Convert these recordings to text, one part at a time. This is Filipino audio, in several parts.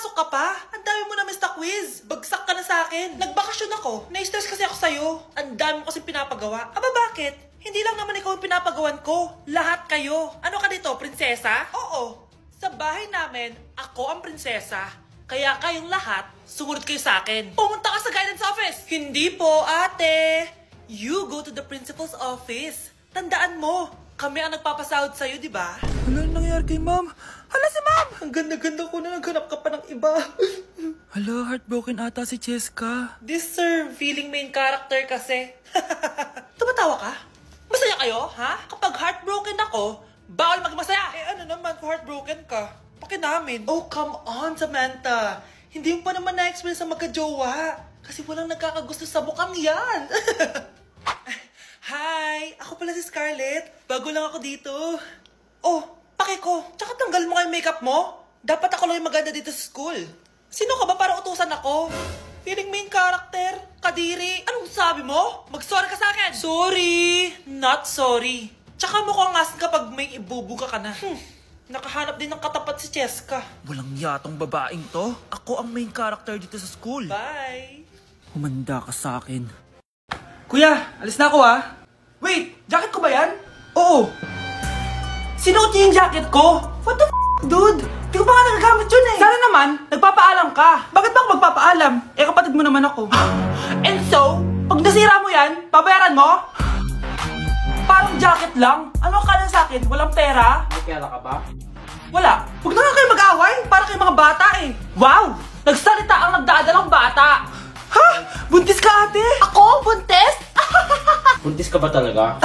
Pumasok ka pa? Ang dami mo na miss na quiz. Bagsak ka na sa akin. Nagbakasyon ako. Na-stress kasi ako sa'yo. Ang dami mo kasi pinapagawa. Aba bakit? Hindi lang naman ikaw ang pinapagawan ko. Lahat kayo. Ano ka dito, prinsesa? Oo. Sa bahay namin, ako ang prinsesa. Kaya kayong lahat, sumunod kayo sa akin. Pumunta ka sa guidance office. Hindi po, ate. You go to the principal's office. Tandaan mo, kami ang nagpapasahod sa'yo, di ba? Ano nangyari kay ma'am? Hala si ma'am! Ang ganda-ganda ko na naghanap ka pa ng iba. Hala, heartbroken ata si Cheska. This sir, feeling main character kasi. Tumatawa ka? Masaya kayo, ha? Kapag heartbroken ako, bawal maging masaya. Eh ano naman kung heartbroken ka? Pakinamin. Oh, come on, Samantha. Hindi mo pa naman na-experience sa magka-jowa. Kasi walang nagkakagusto sa mukhang yan. Hi! Ako pala si Scarlett. Bago lang ako dito. Oh, pake ko. Tsaka tanggal mo nga yung makeup mo. Dapat ako lang yung maganda dito sa school. Sino ka ba para utusan ako? Feeling main character? Kadiri? Anong sabi mo? Mag-sorry ka sa akin! Sorry! Not sorry. Tsaka mukhang asin kapag may ibubuga ka na. Nakahanap din ng katapat si Cheska. Walang yatong babaeng to. Ako ang main character dito sa school. Bye! Humanda ka sa akin. Kuya, alis na ako ah. Wait, jacket ko ba yan? Oo. Sinuot niya yung jacket ko? What the dude? Di ko pa nga nagagamit yun eh. Sana naman, nagpapaalam ka. Bakit ba ako magpapaalam? Eh kapatid mo naman ako. And so, pag nasira mo yan, babayaran mo? Parang jacket lang. Ano akala sa akin? Walang pera? May pera ka ba? Wala. Huwag na nga kayo mag-away. Para kayo mga bata eh. Wow! Nagsalita ang nagdadalang bata. Ha? Buntis ka ate? Ako? Buntis? Buntis ka ba talaga?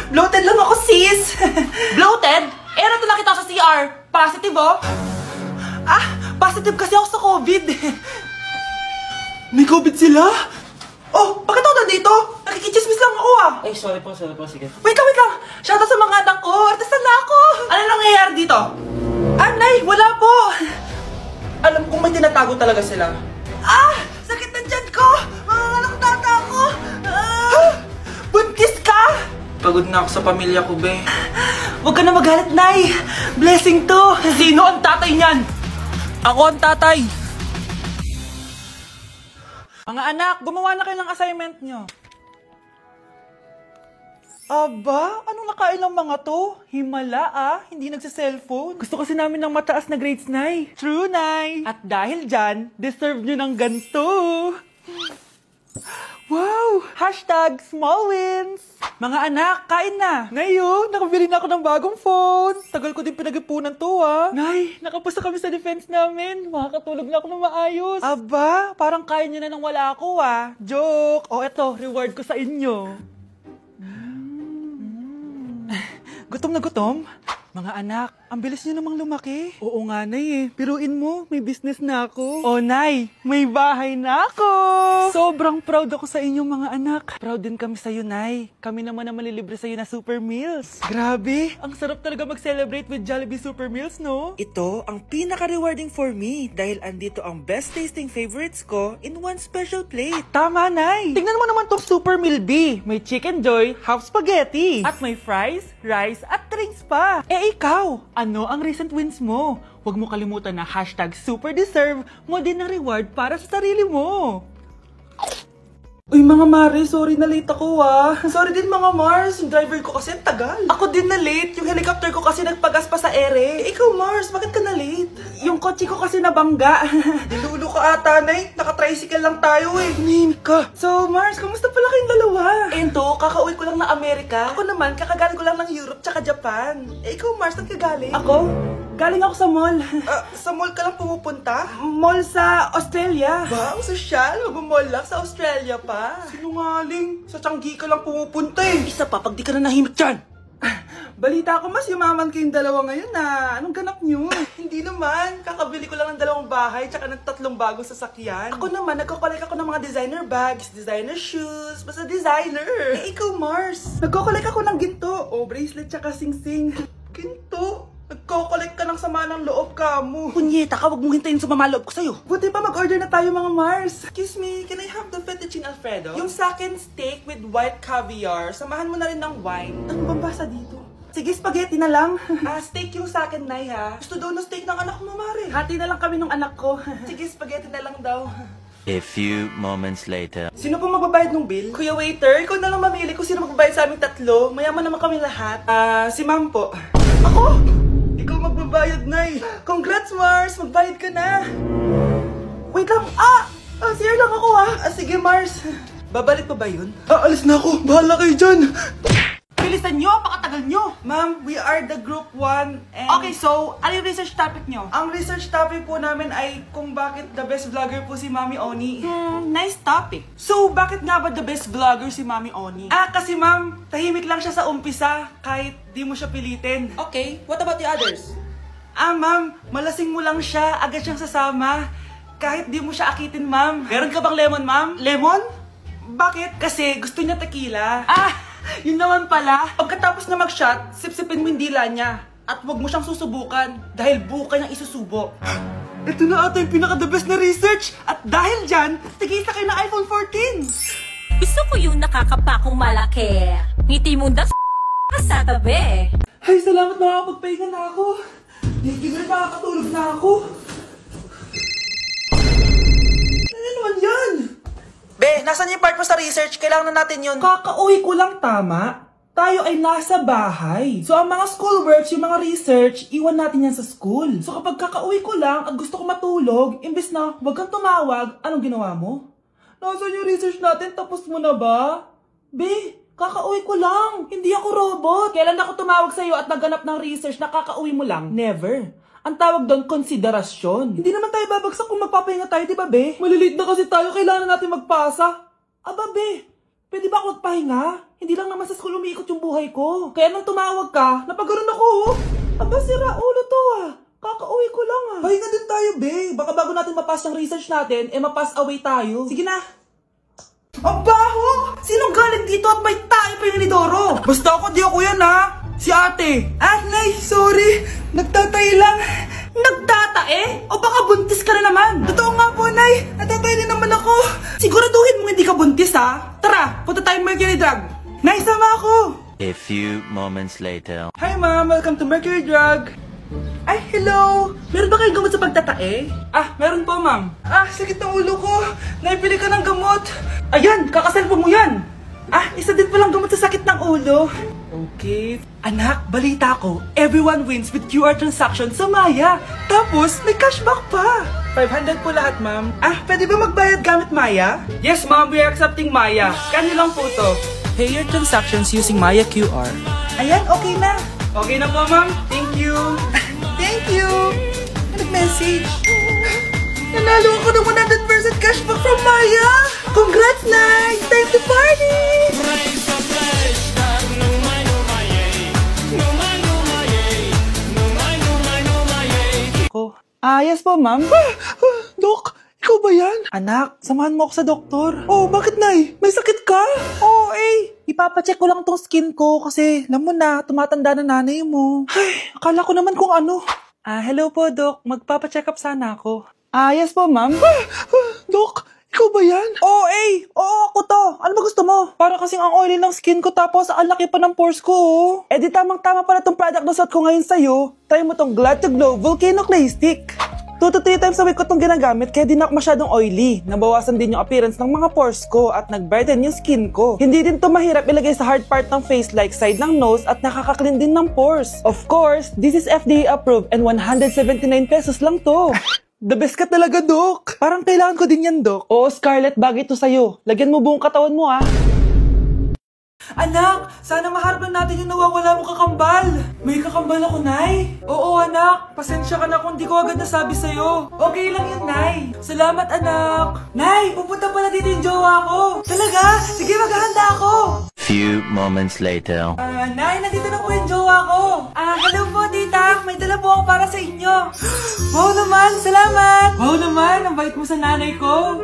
Bloated lang ako sis. Bloated? Eh nato lang kita sa CR. Positive oh. Positive kasi ako sa COVID. May COVID sila? Oh, bakit ako nandito? Nakikichismis lang ako ah. Ay, sorry po, sige. Wait lang. Shoutout sa mga anak ko. Artista na ako. Ano nangyayari dito? Nay, wala po. Alam kong may tinatago talaga sila. Sakit na dyan ko. Manganganak tata ako. Buntis ka? Pagod na ako sa pamilya ko, be. Huwag ka na magalit, Nay. Blessing to. Sino ang tatay niyan? Ako ang tatay! Mga anak, gumawa na kayo ng assignment nyo. Aba, anong nakain ng mga to? Himala hindi nagsa-cellphone. Gusto kasi namin ng mataas na grades, Nay. True, Nay. At dahil dyan, deserve nyo ng ganito. Wow! Hashtag small wins! Mga anak, kain na! Ngayon, nakabili na ako ng bagong phone. Tagal ko din pinag-ipunan to Nay, nakapasa kami sa defense namin. Makakatulog na ako ng maayos. Aba, parang kaya nyo na nang wala ako Joke! O eto, reward ko sa inyo. Gutom na gutom? Mga anak, ang bilis nyo namang lumaki. Oo nga, Nay Piruin mo, may business na ako. Oh, Nay, may bahay na ako. Sobrang proud ako sa inyo, mga anak. Proud din kami sa'yo, Nay. Kami naman na malilibre sa'yo na Super Meals. Grabe, ang sarap talaga mag-celebrate with Jollibee Super Meals, no? Ito ang pinaka-rewarding for me dahil andito ang best tasting favorites ko in one special plate. Tama, Nay. Tingnan mo naman tong Super Meal B. May Chicken Joy, half spaghetti. At may fries, rice, at drinks pa. Ikaw, ano ang recent wins mo? Huwag mo kalimutan na hashtag superdeserve mo din ng reward para sa sarili mo. Uy mga Mare, sorry na late ako Sorry din mga Mars, yung driver ko kasi ang tagal. Ako din na late, yung helicopter ko kasi nagpagas pa sa ere. Ikaw Mars, bakit ka na late? Yung kotse ko kasi nabangga. Dilulo ka ata, Nay. Naka-tricycle lang tayo Nahimik ka. So Mars, kamusta pala kayong dalawa? Ento, kakauwi ko lang ng Amerika. Ako naman, kakagaling ko lang ng Europe tsaka Japan. Ikaw Mars, saan ka galing? Ako? Galing ako sa mall. Sa mall ka lang pumupunta? Mall sa Australia. Ba, ang sosyal. Mag-mall lang sa Australia pa. Sinungaling. Sa Changi ka lang pumupunta Isa pa, pag di ka na nahimik dyan. Balita ko mas yumaman kayong dalawa ngayon Anong ganap nyo? Hindi naman. Kakabili ko lang ng 2 bahay tsaka ng 3 bagong sasakyan. Ako naman, nagko-collect ako ng mga designer bags, designer shoes, basta designer. Ikaw Mars, nagko-collect ako ng ginto. Bracelet tsaka sing-sing. Ginto? Nagko-collect ka ng sama ng loob ka mo. Punyeta ka, wag mong hintayin sa mamaloob ko sa'yo. Buti pa mag-order na tayo mga Mars. Excuse me, can I have the fettuccine Alfredo? Yung sa akin steak with white caviar. Samahan mo na rin ng wine. Ano bang basa dito? Sige, spaghetti na lang. Steak yung sa akin, Nay, ha? Gusto daw ng steak ng anak mo, Mare. Hati na lang kami ng anak ko. Sige, spaghetti na lang daw. A few moments later. Sino pong magbabayad ng bill? Kuya waiter, ikaw na lang mamili kung sino magbabayad sa aming tatlo. Mayaman naman kami lahat. Si ma'am po. Ako? Ikaw magbabayad, Nay. Congrats, Mars. Magbayad ka na. Wait lang. Sir lang ako, ha? Sige, Mars. Babalik pa ba yun? Alis na ako. Bahala kayo dyan. Bilisan nyo, pakatagal nyo. Ma'am, we are the group 1 and... Okay, so, ano yung research topic nyo? Ang research topic po namin ay kung bakit the best vlogger po si Mami Oni. Nice topic. So, bakit nga ba the best vlogger si Mami Oni? Kasi ma'am, tahimik lang siya sa umpisa kahit di mo siya pilitin. Okay, what about the others? Ma'am, malasing mo lang siya, agad siyang sasama. Kahit di mo siya akitin, ma'am. Meron ka bang lemon, ma'am? Lemon? Bakit? Kasi gusto niya tequila. Yun naman pala. Pagkatapos na mag-shot, sipsipin mo yung dila niya. At huwag mo siyang susubukan dahil buka niyang isusubok. Ito na ata yung pinaka-the best na research. At dahil dyan, tigisa kayo ng iPhone 14. Gusto ko yung nakakapakong malaki. Ngiti mo na sa tabi. Ay, salamat, makakapagpahinga na ako. Hindi na makakatulog na ako. Ano naman yan? Be, nasan yung part mo sa research? Kailangan na natin yun. Kakauwi ko lang, tama? Tayo ay nasa bahay. So, ang mga schoolworks, yung mga research, iwan natin yan sa school. So, kapag kakauwi ko lang at gusto ko matulog, imbes na huwag kang tumawag, anong ginawa mo? Nasaan yung research natin? Tapos mo na ba? Be, kakauwi ko lang. Hindi ako robot. Kailan ako tumawag sa'yo at nagganap ng research na kakauwi mo lang? Never. Ang tawag doon, konsiderasyon. Hindi naman tayo babagsak kung magpapahinga tayo, di ba, be? Maliliit na kasi tayo, kailangan natin magpasa. Aba, be, pwede ba ako magpahinga? Hindi lang naman sa school umiikot yung buhay ko. Kaya nung tumawag ka, napaganoon ako, oh. Aba, sira ulo to, Kakauwi ko lang, Pahinga din tayo, be. Baka bago natin mapass yung research natin, mapass away tayo. Sige na. Ang baho! Sinong galing dito at may tae pa yung inidoro? Basta ako, di ako yan, Si ate. Nay, sorry. Nagtatay lang. Nagtatae? O baka buntis ka na naman? Totoo nga po, Nay. Natatay din naman ako. Siguraduhin mo hindi ka buntis, Tara, punta tayong Mercury Drug. Nay, sama ako. A few moments later. Hi, ma'am. Welcome to Mercury Drug. Ay, hello. Meron ba kayong gamot sa pagtatae? Meron po, ma'am. Sakit ng ulo ko. Naipili ka ng gamot. Ayan, kakaselfon mo yan. Isa din palang gamot sa sakit ng ulo. Okay. Anak, balita ko, everyone wins with QR transaction sa Maya. Tapos, may cashback pa. 500 po lahat, ma'am. Pwede ba magbayad gamit Maya? Yes, ma'am. We are accepting Maya. Kano lang po to? Pay your transactions using Maya QR. Ayan, okay na. Okay na po, ma'am. Thank you. Thank you. Nag-message. Nanalo ako ng 100% cashback from Maya. Congrats, Nay. Time to party. Yes po, ma'am. Dok, ikaw ba yan? Anak, samahan mo ako sa doktor. Oh, bakit, Nay? May sakit ka? Ipapacheck ko lang tong skin ko kasi alam mo na, tumatanda na nanay mo. Ay, akala ko naman kung ano. Hello po, Dok. Magpapacheck up sana ako. Yes po, ma'am. Dok, ikaw ba yan? Oo, ako to. Ano ba gusto mo? Para kasing ang oily ng skin ko tapos ang laki pa ng pores ko, di tamang-tama pala tong product na suot ko ngayon sa'yo. Try mo tong Glad to Glow Volcano Clay Stick. 2 to 3 times a week ko tong ginagamit kaya di na ako masyadong oily. Nabawasan din yung appearance ng mga pores ko at nag-brighten yung skin ko. Hindi din to mahirap ilagay sa hard part ng face like side ng nose at nakaka-clean din ng pores. Of course, this is FDA approved and 179 pesos lang to. The best ka talaga, Dok. Parang kailangan ko din yan, Dok. Oo, Scarlett, bagay to sa'yo. Lagyan mo buong katawan mo, Anak, sana maharap natin yung nawawala mong kakambal. May kakambal ako, Nay. Oo, anak. Pasensya ka na kung di ko agad nasabi sa'yo. Okay lang yun, Nay. Salamat, anak. Nay, pupunta pala dito yung jowa ko. Talaga? Sige, maghahanda ako. Few moments later. Nay, nandito na po yung jowa ko. Hello po, tita. May dala po ako para sa inyo. Wow naman, salamat. Wow naman, ang bait mo sa nanay ko.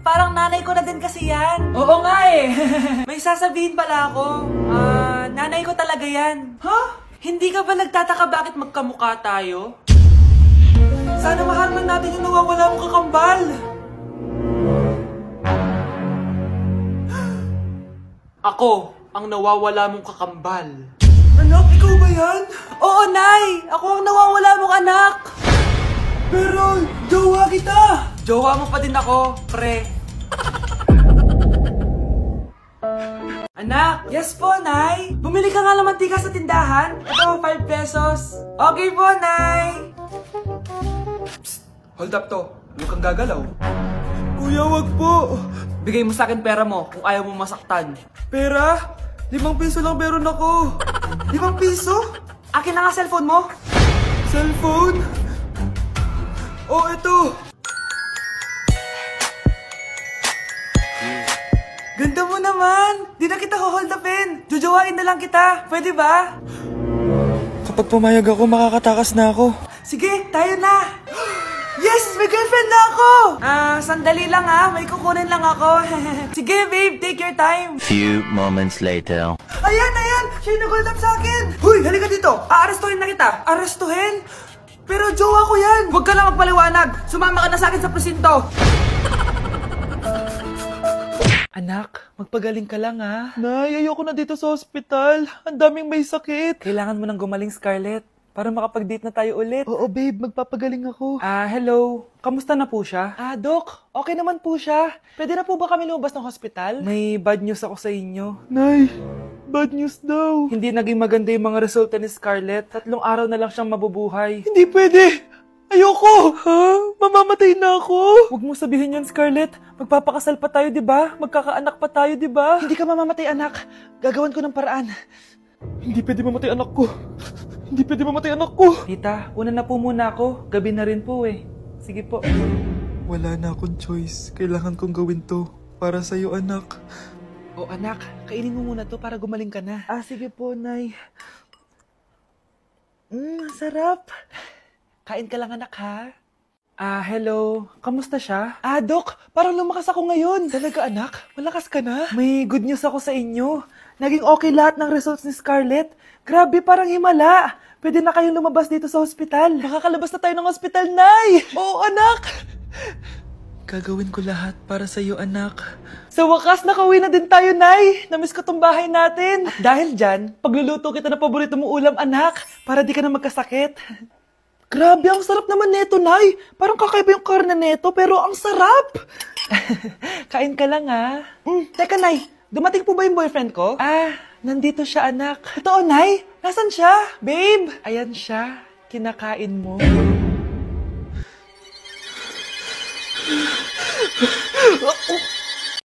Parang nanay ko na din kasi yan. Oo nga May sasabihin pala ako. Nanay ko talaga yan. Hindi ka ba nagtataka bakit magkamukha tayo? Sana maharman natin yung nawawala mong kakambal. Ako ang nawawala mong kakambal. Anak, ikaw ba yan? Oo, Nay! Ako ang nawawala mong anak! Pero, jowa kita! Jowa mo pa din ako, pre. Anak! Yes po, Nay! Bumili ka nga ng mantika sa tindahan. Ito, 5 pesos. Okay po, Nay! Psst! Hold up to. Huwag kang gagalaw. Kuya, wag po. Bigay mo sa akin pera mo kung ayaw mo masaktan. Pera? 5 piso lang meron ako. 5 piso? Akin na nga cellphone mo. Cellphone? Oh, ito. Ganda mo naman. Di na kita hold upin. Jojowain na lang kita. Pwede ba? Kapag pumayag ako, makakatakas na ako. Sige, tayo na. Yes! May girlfriend na ako! Sandali lang may kukunin lang ako. Sige, babe, take your time. Few moments later. Ayan! Siya yung nag-hold up sa akin! Huy, halika dito! Aarestuhin na kita! Arestuhin? Pero jowa ko yan! Huwag ka lang magpaliwanag! Sumama ka na sa akin sa presinto! Anak, magpagaling ka lang Nay, ayoko na dito sa ospital. Ang daming may sakit. Kailangan mo nang gumaling, Scarlett. Para makapag-date na tayo ulit. Oo, babe. Magpapagaling ako. Hello. Kamusta na po siya? Doc. Okay naman po siya. Pwede na po ba kami lumabas ng hospital? May bad news ako sa inyo. Nay, bad news daw. Hindi naging maganda yung mga resulta ni Scarlett. 3 araw na lang siyang mabubuhay. Hindi pwede! Ayoko! Mamamatay na ako! Huwag mo sabihin yun, Scarlett. Magpapakasal pa tayo, di ba? Magkakaanak pa tayo, di ba? Hindi ka mamamatay, anak. Gagawan ko ng paraan. Hindi pwede mamatay anak ko. Hindi pwede mamatay anak ko. Tita, una na po muna ako. Gabi na rin po Sige po. Wala na akong choice. Kailangan kong gawin to. Para sa'yo, anak. O anak, kainin mo muna to para gumaling ka na. Sige po, Nay. Sarap. Kain ka lang, anak, ha? Hello. Kamusta siya? Doc, parang lumakas ako ngayon. Talaga, anak? Malakas ka na? May good news ako sa inyo. Naging okay lahat ng results ni Scarlett. Grabe, parang himala. Pwede na kayong lumabas dito sa hospital. Makakalabas na tayo ng hospital, Nay! Oo, anak! Gagawin ko lahat para sa iyo, anak. Sa wakas, nakauwi na din tayo, Nay. Namiss ko tong bahay natin. At dahil dyan, pagluluto kita ng paborito mong ulam, anak. Para di ka na magkasakit. Grabe, ang sarap naman neto, Nay. Parang kakaiba yung karne neto, pero ang sarap. Kain ka lang, Teka, Nay. Dumating po ba yung boyfriend ko? Nandito siya, anak. Totoo, Nay? Nasaan siya? Babe! Ayan siya. Kinakain mo.